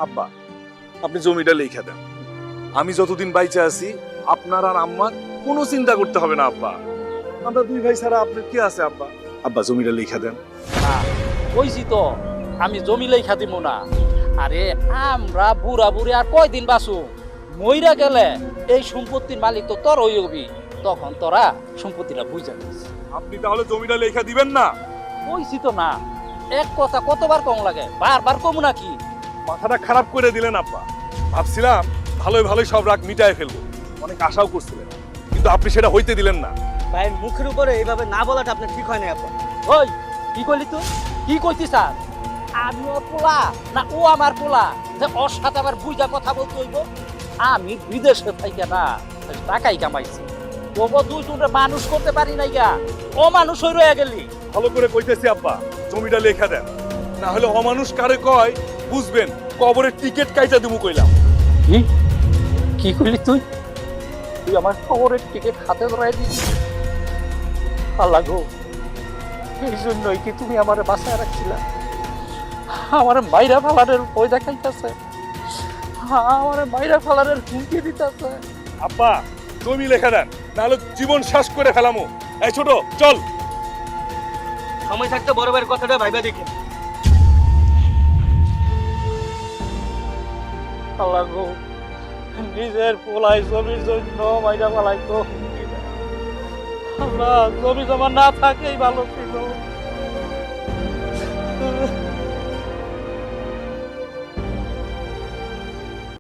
আব্বা, আপনি জমিটা লিখে দেন। আমি যতদিন বাইচে আছি আপনার আর আম্মার কোনো চিন্তা করতে হবে না আব্বা। আমরা দুই ভাই ছাড়া আপনার কি আছে আব্বা? আব্বা জমিটা লিখে দেন। না, কইছি তো আমি জমি লেখা দিব না। আরে আমরা বুড়া বুড়ি আর কয়দিন বাঁচু, মইরা গেলে এই সম্পত্তির মালিক তো তোর হই হবি, তখন তোরা সম্পত্তিটা বুঝা নিস। আপনি তাহলে জমিটা লেখা দিবেন না? কইছি তো না, এক কথা কতবার কম লাগে, বারবার কমু নাকি? মাথাটা খারাপ করে দিলেন আব্বা। ভাবছিলাম ভালোই ভালোই সব রাগ মিটায় ফেলবো, অনেক আশাও করছিলেন, কিন্তু আপনি সেটা হইতে দিলেন না। ভাইয়ের মুখের উপরে এইভাবে না বলাটা আপনার ঠিক হয় না আপা। ওই কি কইলি তুই? কি কইছিস স্যার? আমি ওর পোলা না ও আমার পোলা যে ওর সাথে আবার বুঝা কথা বলতে হইব? আমি বিদেশে থাইকা না টাকাই কামাইছি, তবু দুই জনের মানুষ করতে পারি নাই গা, ও মানুষ হয়ে রয়ে গেলি। ভালো করে কইতেছি আব্বা, জমিটা লেখা দেন, না হলে অমানুষ কারে কয় বুঝবেন। কবরের টিকিট কাইটা দিমু কইলাম। কি কি কইলি তুই? তুই আমার খবরের টিকিট হাতে ধরাই দিবি? আল্লাহ গো, এই জন্যই কি তুমি আমার বাসায় রাখছিলা? আমার মাইরা ফালারের ভয় দেখাইতেছে, আমার মাইরা ফালারের হুমকি দিতেছে। আব্বা জমি লেখা দেন, না হলে জীবন শেষ করে ফেলামু। এই ছোট চল। সময় থাকতে বড় ভাইয়ের কথাটা ভাইবা দেখেন। আল্লাহ গো, নিজের পোলাই জমির জন্য মাইরা ফালাইতো। আল্লাহ, জমি জমা না থাকেই ভালো ছিল।